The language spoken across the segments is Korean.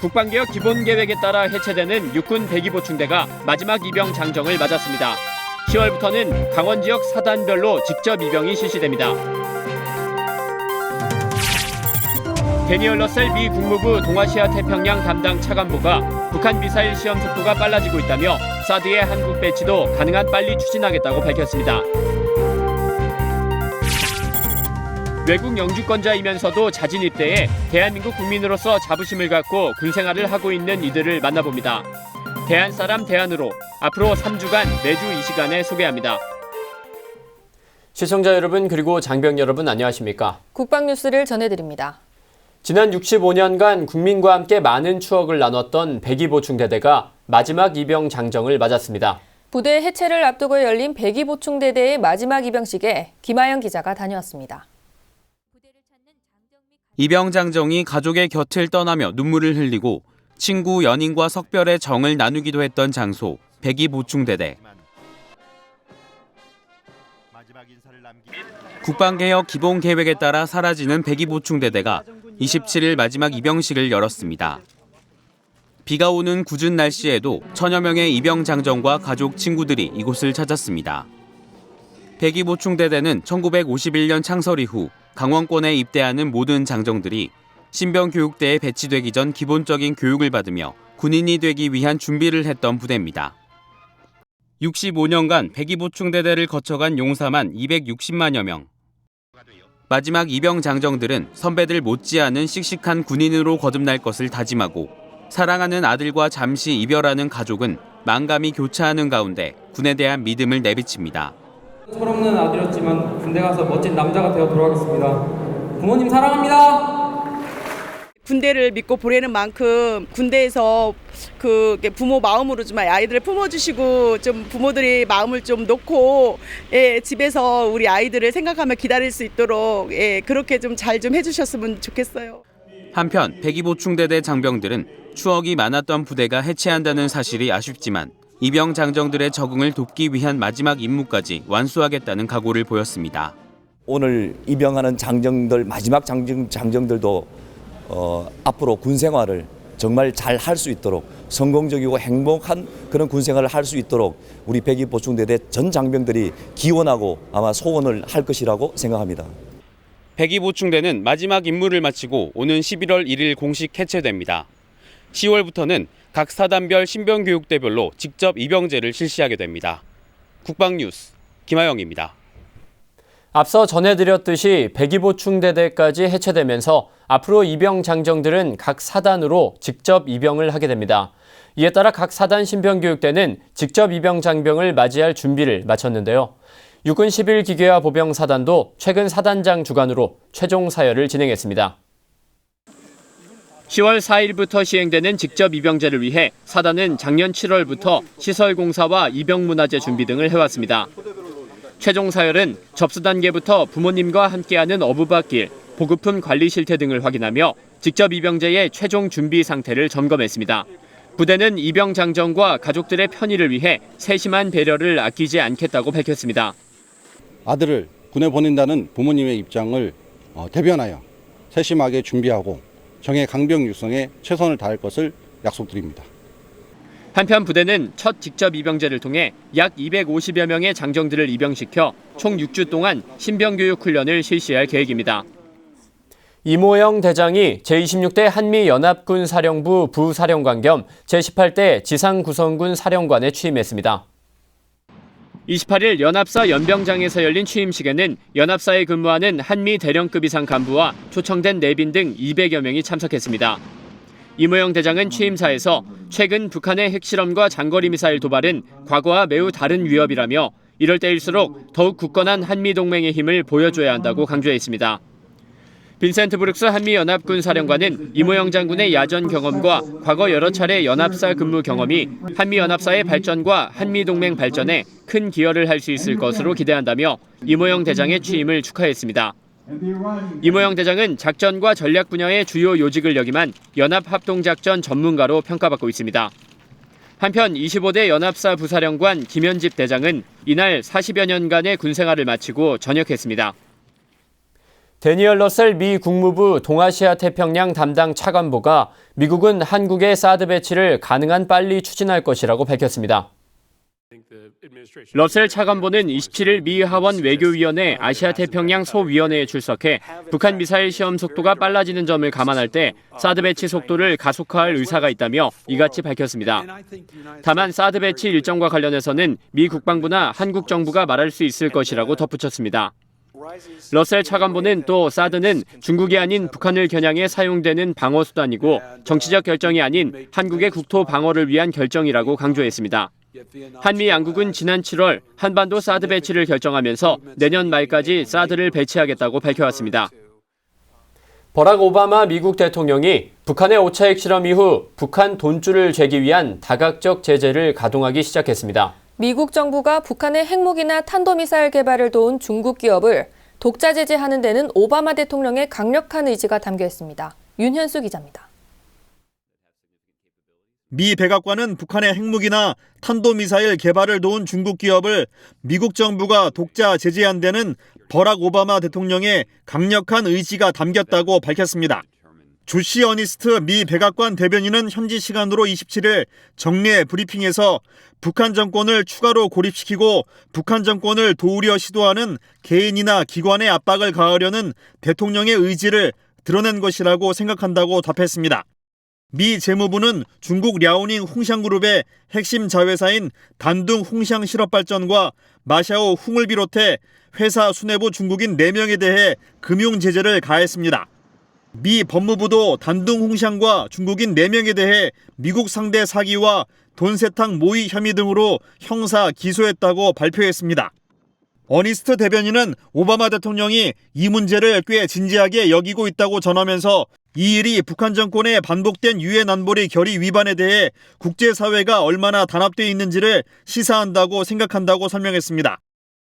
국방개혁 기본계획에 따라 해체되는 육군 배기보충대가 마지막 입영 장정을 맞았습니다. 10월부터는 강원 지역 사단별로 직접 입영이 실시됩니다. 데니얼 러셀 미 국무부 동아시아 태평양 담당 차관보가 북한 미사일 시험 속도가 빨라지고 있다며 사드의 한국 배치도 가능한 빨리 추진하겠다고 밝혔습니다. 외국 영주권자이면서도 자진 입대해 대한민국 국민으로서 자부심을 갖고 군생활을 하고 있는 이들을 만나봅니다. 대한사람 대안으로 앞으로 3주간 매주 이 시간에 소개합니다. 시청자 여러분 그리고 장병 여러분 안녕하십니까? 국방뉴스를 전해드립니다. 지난 65년간 국민과 함께 많은 추억을 나눴던 배기보충대대가 마지막 입영 장정을 맞았습니다. 부대 해체를 앞두고 열린 배기보충대대의 마지막 입영식에 김하영 기자가 다녀왔습니다. 입영 장정이 가족의 곁을 떠나며 눈물을 흘리고 친구 연인과 석별의 정을 나누기도 했던 장소 배기보충대대. 국방개혁 기본계획에 따라 사라지는 배기보충대대가 27일 마지막 입영식을 열었습니다. 비가 오는 궂은 날씨에도 천여 명의 입영 장정과 가족 친구들이 이곳을 찾았습니다. 배기보충대대는 1951년 창설 이후 강원권에 입대하는 모든 장정들이 신병교육대에 배치되기 전 기본적인 교육을 받으며 군인이 되기 위한 준비를 했던 부대입니다. 65년간 배기보충대대를 거쳐간 용사만 260만여 명. 마지막 입영 장정들은 선배들 못지않은 씩씩한 군인으로 거듭날 것을 다짐하고 사랑하는 아들과 잠시 이별하는 가족은 만감이 교차하는 가운데 군에 대한 믿음을 내비칩니다. 철없는 아들이었지만 군대 가서 멋진 남자가 되어 돌아가겠습니다. 부모님 사랑합니다. 군대를 믿고 보내는 만큼 군대에서 부모 마음으로 좀 아이들을 품어주시고 좀 부모들이 마음을 좀 놓고 집에서 우리 아이들을 생각하며 기다릴 수 있도록 그렇게 좀 잘 좀 해주셨으면 좋겠어요. 한편 배기보충대대 장병들은 추억이 많았던 부대가 해체한다는 사실이 아쉽지만 입영 장정들의 적응을 돕기 위한 마지막 임무까지 완수하겠다는 각오를 보였습니다. 오늘 입영하는 장정들 마지막 장정들도 앞으로 군 생활을 정말 잘 할 수 있도록 성공적이고 행복한 그런 군 생활을 할 수 있도록 우리 배기보충대대 전 장병들이 기원하고 아마 소원을 할 것이라고 생각합니다. 배기보충대는 마지막 임무를 마치고 오는 11월 1일 공식 해체됩니다. 10월부터는 각 사단별 신병교육대별로 직접 입영제를 실시하게 됩니다. 국방뉴스 김하영입니다. 앞서 전해드렸듯이 배기보충대대까지 해체되면서 앞으로 입영 장정들은 각 사단으로 직접 입영을 하게 됩니다. 이에 따라 각 사단 신병교육대는 직접 입영 장병을 맞이할 준비를 마쳤는데요. 육군 11기계화 보병사단도 최근 사단장 주관으로 최종 사열을 진행했습니다. 10월 4일부터 시행되는 직접 입영제를 위해 사단은 작년 7월부터 시설공사와 입영문화재 준비 등을 해왔습니다. 최종 사열은 접수 단계부터 부모님과 함께하는 어부밭길, 보급품 관리 실태 등을 확인하며 직접 입영제의 최종 준비 상태를 점검했습니다. 부대는 입영 장정과 가족들의 편의를 위해 세심한 배려를 아끼지 않겠다고 밝혔습니다. 아들을 군에 보낸다는 부모님의 입장을 대변하여 세심하게 준비하고 정예 강병 육성에 최선을 다할 것을 약속드립니다. 한편 부대는 첫 직접 입영제를 통해 약 250여 명의 장정들을 입영시켜 총 6주 동안 신병교육 훈련을 실시할 계획입니다. 이모영 대장이 제26대 한미연합군 사령부 부사령관 겸 제18대 지상구성군 사령관에 취임했습니다. 28일 연합사 연병장에서 열린 취임식에는 연합사에 근무하는 한미 대령급 이상 간부와 초청된 내빈 등 200여 명이 참석했습니다. 이모영 대장은 취임사에서 최근 북한의 핵실험과 장거리 미사일 도발은 과거와 매우 다른 위협이라며 이럴 때일수록 더욱 굳건한 한미동맹의 힘을 보여줘야 한다고 강조했습니다. 빈센트 브룩스 한미연합군 사령관은 이모영 장군의 야전 경험과 과거 여러 차례 연합사 근무 경험이 한미연합사의 발전과 한미동맹 발전에 큰 기여를 할 수 있을 것으로 기대한다며 이모영 대장의 취임을 축하했습니다. 이모영 대장은 작전과 전략 분야의 주요 요직을 역임한 연합합동작전 전문가로 평가받고 있습니다. 한편 25대 연합사 부사령관 김현집 대장은 이날 40여 년간의 군 생활을 마치고 전역했습니다. 데니얼 러셀 미 국무부 동아시아 태평양 담당 차관보가 미국은 한국의 사드 배치를 가능한 빨리 추진할 것이라고 밝혔습니다. 러셀 차관보는 27일 미 하원 외교위원회 아시아태평양 소위원회에 출석해 북한 미사일 시험 속도가 빨라지는 점을 감안할 때 사드 배치 속도를 가속화할 의사가 있다며 이같이 밝혔습니다. 다만 사드 배치 일정과 관련해서는 미 국방부나 한국 정부가 말할 수 있을 것이라고 덧붙였습니다. 러셀 차관보는 또 사드는 중국이 아닌 북한을 겨냥해 사용되는 방어수단이고 정치적 결정이 아닌 한국의 국토 방어를 위한 결정이라고 강조했습니다. 한미 양국은 지난 7월 한반도 사드 배치를 결정하면서 내년 말까지 사드를 배치하겠다고 밝혀왔습니다. 버락 오바마 미국 대통령이 북한의 오차 핵실험 이후 북한 돈줄을 재기 위한 다각적 제재를 가동하기 시작했습니다. 미국 정부가 북한의 핵무기나 탄도미사일 개발을 도운 중국 기업을 독자 제재하는 데는 오바마 대통령의 강력한 의지가 담겨 있습니다. 윤현수 기자입니다. 미 백악관은 북한의 핵무기나 탄도미사일 개발을 도운 중국 기업을 미국 정부가 독자 제재한 데는 버락 오바마 대통령의 강력한 의지가 담겼다고 밝혔습니다. 조시 어니스트 미 백악관 대변인은 현지 시간으로 27일 정례 브리핑에서 북한 정권을 추가로 고립시키고 북한 정권을 도우려 시도하는 개인이나 기관의 압박을 가하려는 대통령의 의지를 드러낸 것이라고 생각한다고 답했습니다. 미 재무부는 중국 랴오닝 홍샹그룹의 핵심 자회사인 단둥 홍샹 실업발전과 마샤오 홍을 비롯해 회사 수뇌부 중국인 4명에 대해 금융 제재를 가했습니다. 미 법무부도 단둥 홍샹과 중국인 4명에 대해 미국 상대 사기와 돈 세탁 모의 혐의 등으로 형사 기소했다고 발표했습니다. 어니스트 대변인은 오바마 대통령이 이 문제를 꽤 진지하게 여기고 있다고 전하면서 이 일이 북한 정권의 반복된 유엔 안보리 결의 위반에 대해 국제사회가 얼마나 단합되어 있는지를 시사한다고 생각한다고 설명했습니다.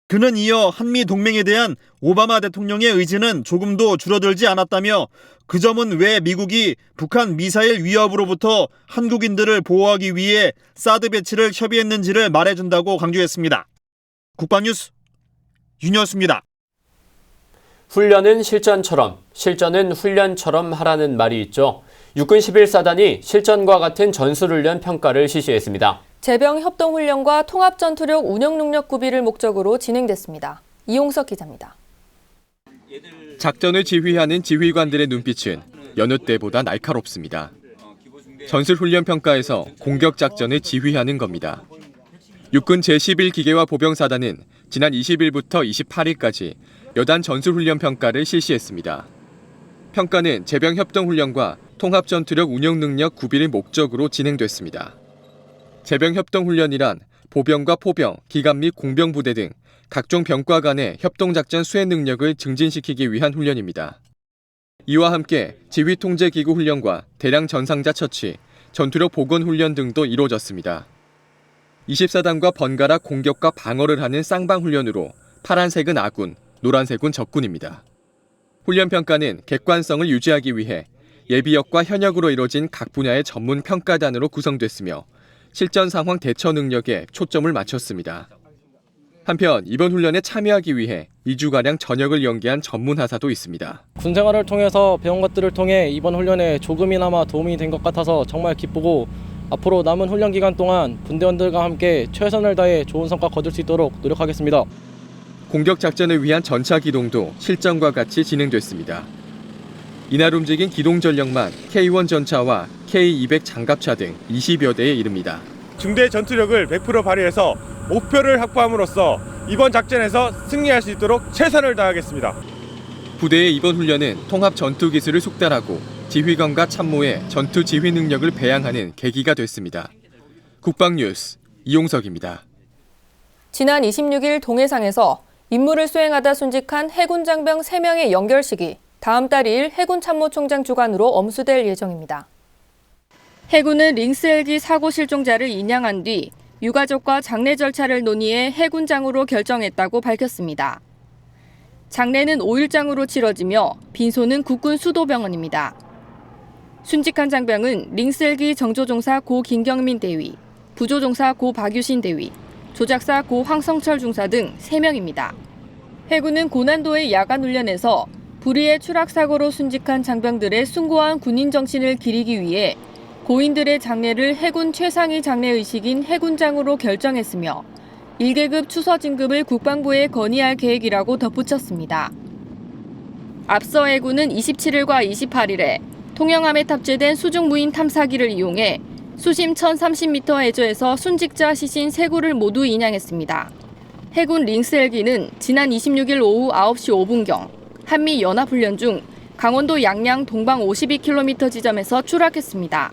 그는 이어 한미 동맹에 대한 오바마 대통령의 의지는 조금도 줄어들지 않았다며 그 점은 왜 미국이 북한 미사일 위협으로부터 한국인들을 보호하기 위해 사드 배치를 협의했는지를 말해준다고 강조했습니다. 국방뉴스 윤현수입니다. 훈련은 실전처럼, 실전은 훈련처럼 하라는 말이 있죠. 육군 11사단이 실전과 같은 전술훈련 평가를 실시했습니다. 제병 협동훈련과 통합전투력 운영능력 구비를 목적으로 진행됐습니다. 이용석 기자입니다. 작전을 지휘하는 지휘관들의 눈빛은 여느 때보다 날카롭습니다. 전술훈련 평가에서 공격작전을 지휘하는 겁니다. 육군 제11기계화 보병사단은 지난 20일부터 28일까지 여단 전술훈련 평가를 실시했습니다. 평가는 제병협동훈련과 통합전투력 운영능력 구비를 목적으로 진행됐습니다. 제병협동훈련이란 보병과 포병, 기갑 및 공병부대 등 각종 병과 간의 협동작전 수행 능력을 증진시키기 위한 훈련입니다. 이와 함께 지휘통제기구 훈련과 대량 전상자 처치, 전투력 복원 훈련 등도 이루어졌습니다. 24단과 번갈아 공격과 방어를 하는 쌍방훈련으로 파란색은 아군, 노란색은 적군입니다. 훈련평가는 객관성을 유지하기 위해 예비역과 현역으로 이뤄진 각 분야의 전문 평가단으로 구성됐으며 실전 상황 대처 능력에 초점을 맞췄습니다. 한편 이번 훈련에 참여하기 위해 2주가량 전역을 연기한 전문 하사도 있습니다. 군 생활을 통해서 배운 것들을 통해 이번 훈련에 조금이나마 도움이 된 것 같아서 정말 기쁘고 앞으로 남은 훈련 기간 동안 분대원들과 함께 최선을 다해 좋은 성과 거둘 수 있도록 노력하겠습니다. 공격 작전을 위한 전차 기동도 실전과 같이 진행됐습니다. 이날 움직인 기동 전력만 K1 전차와 K200 장갑차 등 20여 대에 이릅니다. 중대 전투력을 100% 발휘해서 목표를 확보함으로써 이번 작전에서 승리할 수 있도록 최선을 다하겠습니다. 부대의 이번 훈련은 통합 전투 기술을 숙달하고 지휘관과 참모의 전투 지휘 능력을 배양하는 계기가 됐습니다. 국방뉴스 이용석입니다. 지난 26일 동해상에서 임무를 수행하다 순직한 해군 장병 3명의 연결식이 다음 달 2일 해군 참모총장 주관으로 엄수될 예정입니다. 해군은 링스 헬기 사고 실종자를 인양한 뒤 유가족과 장례 절차를 논의해 해군장으로 결정했다고 밝혔습니다. 장례는 5일장으로 치러지며 빈소는 국군 수도병원입니다. 순직한 장병은 링스 헬기 정조종사 고 김경민 대위, 구조종사 고 박유신 대위, 조작사 고 황성철 중사 등 3명입니다. 해군은 고난도의 야간 훈련에서 불의의 추락사고로 순직한 장병들의 숭고한 군인 정신을 기리기 위해 고인들의 장례를 해군 최상위 장례의식인 해군장으로 결정했으며 1계급 추서 진급을 국방부에 건의할 계획이라고 덧붙였습니다. 앞서 해군은 27일과 28일에 통영함에 탑재된 수중무인 탐사기를 이용해 수심 1030m 해저에서 순직자 시신 3구를 모두 인양했습니다. 해군 링스 헬기는 지난 26일 오후 9시 5분경 한미 연합훈련 중 강원도 양양 동방 52km 지점에서 추락했습니다.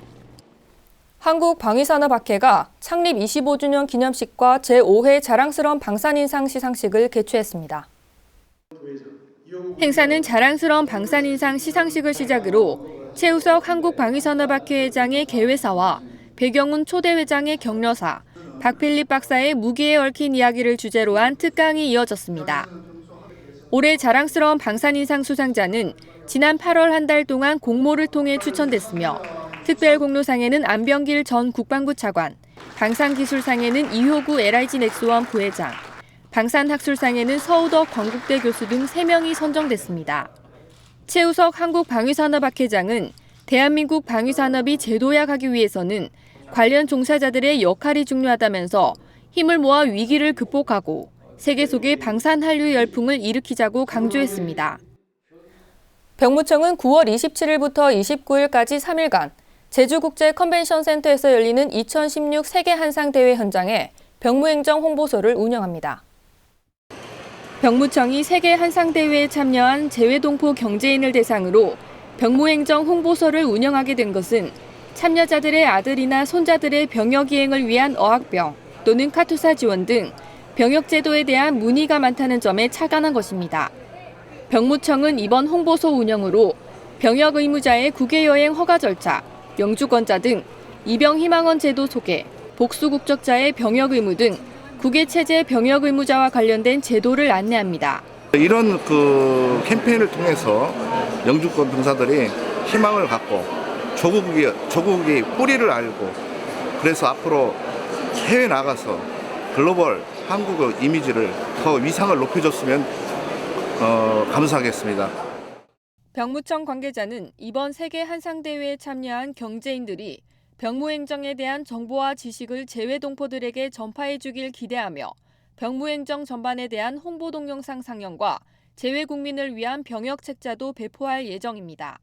한국방위산업학회가 창립 25주년 기념식과 제5회 자랑스러운 방산인상 시상식을 개최했습니다. 행사는 자랑스러운 방산인상 시상식을 시작으로 최우석 한국방위산업학회 회장의 개회사와 배경훈 초대 회장의 격려사, 박필립 박사의 무기에 얽힌 이야기를 주제로 한 특강이 이어졌습니다. 올해 자랑스러운 방산인상 수상자는 지난 8월 한 달 동안 공모를 통해 추천됐으며 특별공로상에는 안병길 전 국방부 차관, 방산기술상에는 이효구 LIG 넥스원 부회장, 방산학술상에는 서우덕 건국대 교수 등 3명이 선정됐습니다. 최우석 한국방위산업학회장은 대한민국 방위산업이 재도약하기 위해서는 관련 종사자들의 역할이 중요하다면서 힘을 모아 위기를 극복하고 세계 속의 방산 한류 열풍을 일으키자고 강조했습니다. 병무청은 9월 27일부터 29일까지 3일간 제주국제 컨벤션 센터에서 열리는 2016 세계 한상 대회 현장에 병무행정 홍보소를 운영합니다. 병무청이 세계 한상 대회에 참여한 재외동포 경제인을 대상으로 병무행정 홍보소를 운영하게 된 것은 참여자들의 아들이나 손자들의 병역 이행을 위한 어학병 또는 카투사 지원 등 병역 제도에 대한 문의가 많다는 점에 착안한 것입니다. 병무청은 이번 홍보소 운영으로 병역 의무자의 국외 여행 허가 절차, 영주권자 등 입영 희망원 제도 소개, 복수 국적자의 병역 의무 등 국외 체제 병역 의무자와 관련된 제도를 안내합니다. 이런 캠페인을 통해서 영주권 병사들이 희망을 갖고 조국이 뿌리를 알고 그래서 앞으로 해외 나가서 글로벌 한국의 이미지를 더 위상을 높여줬으면 감사하겠습니다. 병무청 관계자는 이번 세계 한상대회에 참여한 경제인들이 병무행정에 대한 정보와 지식을 재외동포들에게 전파해 주길 기대하며 병무행정 전반에 대한 홍보 동영상 상영과 재외국민을 위한 병역 책자도 배포할 예정입니다.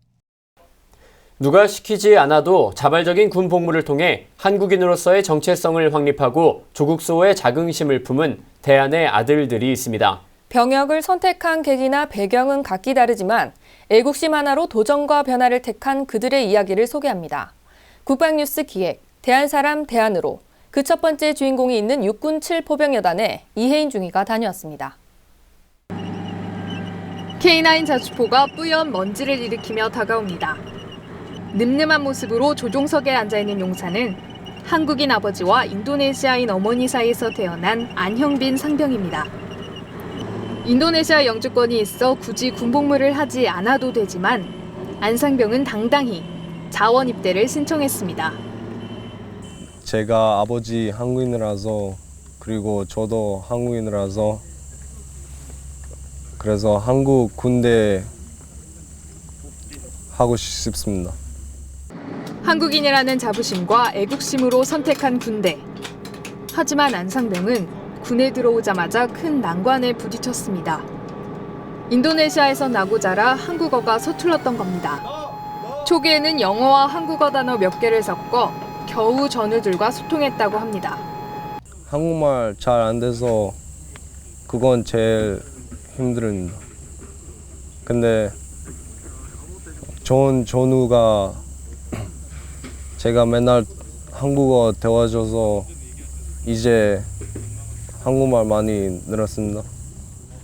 누가 시키지 않아도 자발적인 군 복무를 통해 한국인으로서의 정체성을 확립하고 조국 수호의 자긍심을 품은 대안의 아들들이 있습니다. 병역을 선택한 계기나 배경은 각기 다르지만 애국심 하나로 도전과 변화를 택한 그들의 이야기를 소개합니다. 국방뉴스 기획, 대한사람 대안으로 그 첫 번째 주인공이 있는 육군 7포병여단에 이혜인 중위가 다녀왔습니다. K9 자주포가 뿌연 먼지를 일으키며 다가옵니다. 늠름한 모습으로 조종석에 앉아있는 용사는 한국인 아버지와 인도네시아인 어머니 사이에서 태어난 안형빈 상병입니다. 인도네시아 영주권이 있어 굳이 군복무를 하지 않아도 되지만 안 상병은 당당히 자원 입대를 신청했습니다. 제가 아버지 한국인이라서 그리고 저도 한국인이라서 그래서 한국 군대 하고 싶습니다. 한국인이라는 자부심과 애국심으로 선택한 군대. 하지만 안상병은 군에 들어오자마자 큰 난관에 부딪혔습니다. 인도네시아에서 나고 자라 한국어가 서툴렀던 겁니다. 초기에는 영어와 한국어 단어 몇 개를 섞어 겨우 전우들과 소통했다고 합니다. 한국말 잘 안 돼서 그건 제일 힘듭니다. 근데 좋은 전우가 제가 맨날 한국어 배워줘서 이제 한국말 많이 늘었습니다.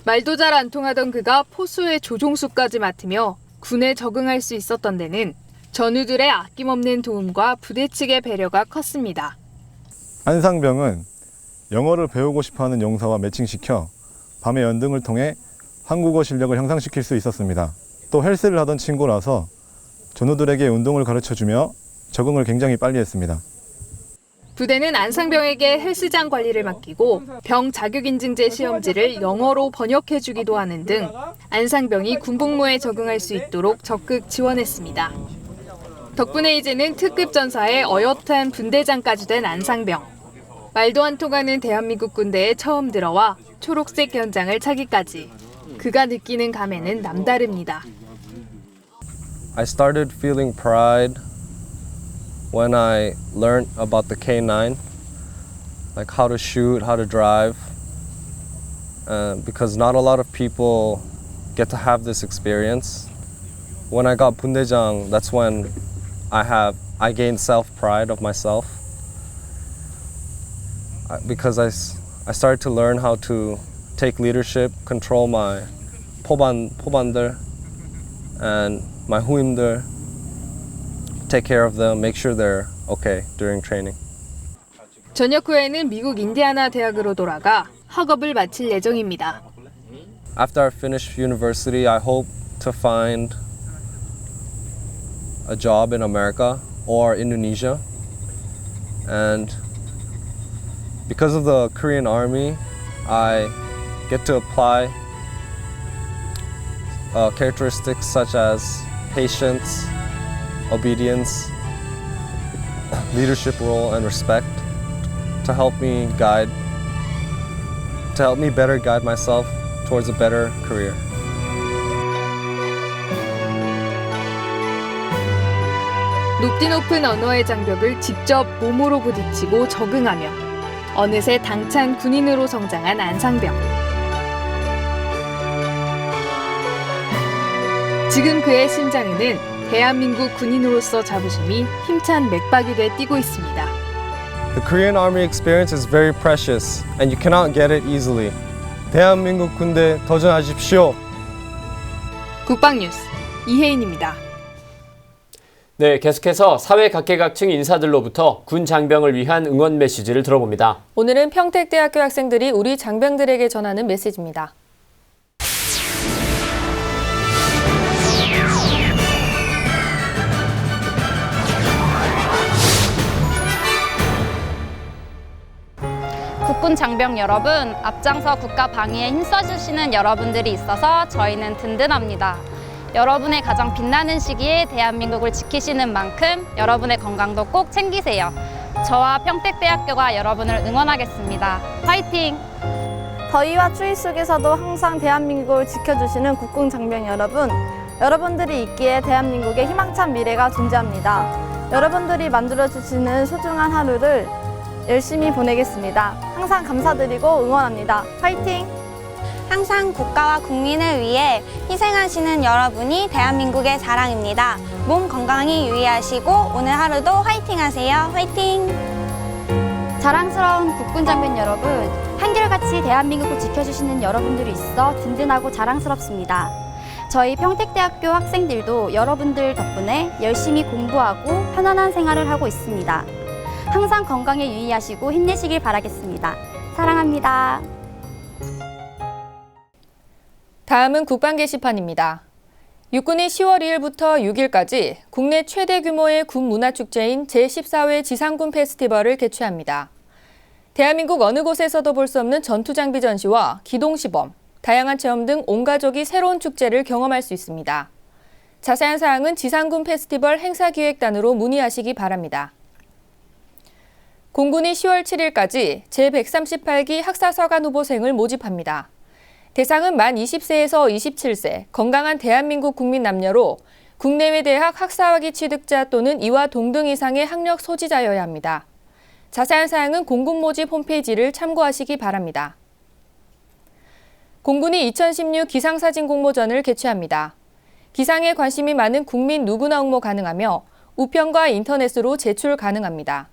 말도 잘 안 통하던 그가 포수의 조종수까지 맡으며 군에 적응할 수 있었던 데는 전우들의 아낌없는 도움과 부대 측의 배려가 컸습니다. 안상병은 영어를 배우고 싶어하는 용사와 매칭시켜 밤의 연등을 통해 한국어 실력을 향상시킬 수 있었습니다. 또 헬스를 하던 친구라서 전우들에게 운동을 가르쳐주며 적응을 굉장히 빨리 했습니다. 부대는 안상병에게 헬스장 관리를 맡기고 병 자격인증제 시험지를 영어로 번역해주기도 하는 등 안상병이 군복무에 적응할 수 있도록 적극 지원했습니다. 덕분에 이제는 특급 전사의 어엿한 분대장까지 된 안상병. 말도 안 통하는 대한민국 군대에 처음 들어와 초록색 현장을 차기까지. 그가 느끼는 감회는 남다릅니다. I started feeling pride when I learned about the K9, like how to shoot, how to drive, because not a lot of people get to have this experience. When I got Bundejang, that's when I gained self-pride of myself, because I started to learn how to take leadership, control my 포반들 and my 후임들, take care of them, make sure they're okay during training. 전역 후에는 미국 인디아나 대학으로 돌아가 학업을 마칠 예정입니다. After I finish university, I hope to find a job in America or Indonesia. And because of the Korean Army, I get to apply characteristics such as patience, obedience, leadership role, and respect to help me better guide myself towards a better career. 높디 높은 언어의 장벽을 직접 몸으로 부딪히고 적응하며 어느새 당찬 군인으로 성장한 안상병. 지금 그의 심장에는 대한민국 군인으로서 자부심이 힘찬 맥박이 돼 뛰고 있습니다. The Korean Army experience is very precious and you cannot get it easily. 대한민국 군대 도전하십시오. 국방뉴스 이혜인입니다. 네, 계속해서 사회 각계각층 인사들로부터 군 장병을 위한 응원 메시지를 들어봅니다. 오늘은 평택대학교 학생들이 우리 장병들에게 전하는 메시지입니다. 국군 장병 여러분, 앞장서 국가 방위에 힘써주시는 여러분들이 있어서 저희는 든든합니다. 여러분의 가장 빛나는 시기에 대한민국을 지키시는 만큼 여러분의 건강도 꼭 챙기세요. 저와 평택대학교가 여러분을 응원하겠습니다. 화이팅! 더위와 추위 속에서도 항상 대한민국을 지켜주시는 국군 장병 여러분, 여러분들이 있기에 대한민국의 희망찬 미래가 존재합니다. 여러분들이 만들어주시는 소중한 하루를 열심히 보내겠습니다. 항상 감사드리고 응원합니다. 화이팅! 항상 국가와 국민을 위해 희생하시는 여러분이 대한민국의 자랑입니다. 몸 건강히 유의하시고 오늘 하루도 화이팅 하세요. 화이팅! 자랑스러운 국군 장병 여러분, 한결같이 대한민국을 지켜주시는 여러분들이 있어 든든하고 자랑스럽습니다. 저희 평택대학교 학생들도 여러분들 덕분에 열심히 공부하고 편안한 생활을 하고 있습니다. 항상 건강에 유의하시고 힘내시길 바라겠습니다. 사랑합니다. 다음은 국방 게시판입니다. 육군이 10월 2일부터 6일까지 국내 최대 규모의 군 문화축제인 제14회 지상군 페스티벌을 개최합니다. 대한민국 어느 곳에서도 볼 수 없는 전투장비 전시와 기동시범, 다양한 체험 등 온 가족이 새로운 축제를 경험할 수 있습니다. 자세한 사항은 지상군 페스티벌 행사기획단으로 문의하시기 바랍니다. 공군이 10월 7일까지 제138기 학사서관 후보생을 모집합니다. 대상은 만 20세에서 27세 건강한 대한민국 국민 남녀로 국내외 대학 학사학위 취득자 또는 이와 동등 이상의 학력 소지자여야 합니다. 자세한 사항은 공군 모집 홈페이지를 참고하시기 바랍니다. 공군이 2016 기상사진 공모전을 개최합니다. 기상에 관심이 많은 국민 누구나 응모 가능하며 우편과 인터넷으로 제출 가능합니다.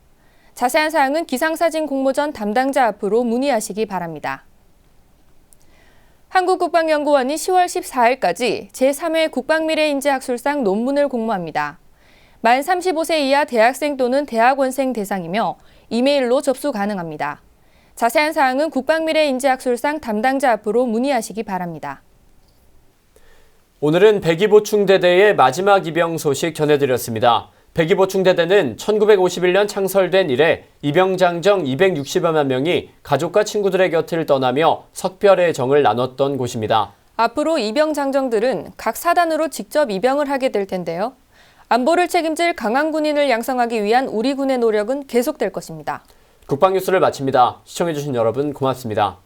자세한 사항은 기상사진 공모전 담당자 앞으로 문의하시기 바랍니다. 한국국방연구원이 10월 14일까지 제3회 국방미래인재학술상 논문을 공모합니다. 만 35세 이하 대학생 또는 대학원생 대상이며 이메일로 접수 가능합니다. 자세한 사항은 국방미래인재학술상 담당자 앞으로 문의하시기 바랍니다. 오늘은 백이보충대대의 마지막 입영 소식 전해드렸습니다. 백이보충대대는 1951년 창설된 이래 입영장정 260여만 명이 가족과 친구들의 곁을 떠나며 석별의 정을 나눴던 곳입니다. 앞으로 입영장정들은 각 사단으로 직접 입영을 하게 될 텐데요. 안보를 책임질 강한 군인을 양성하기 위한 우리 군의 노력은 계속될 것입니다. 국방뉴스를 마칩니다. 시청해주신 여러분 고맙습니다.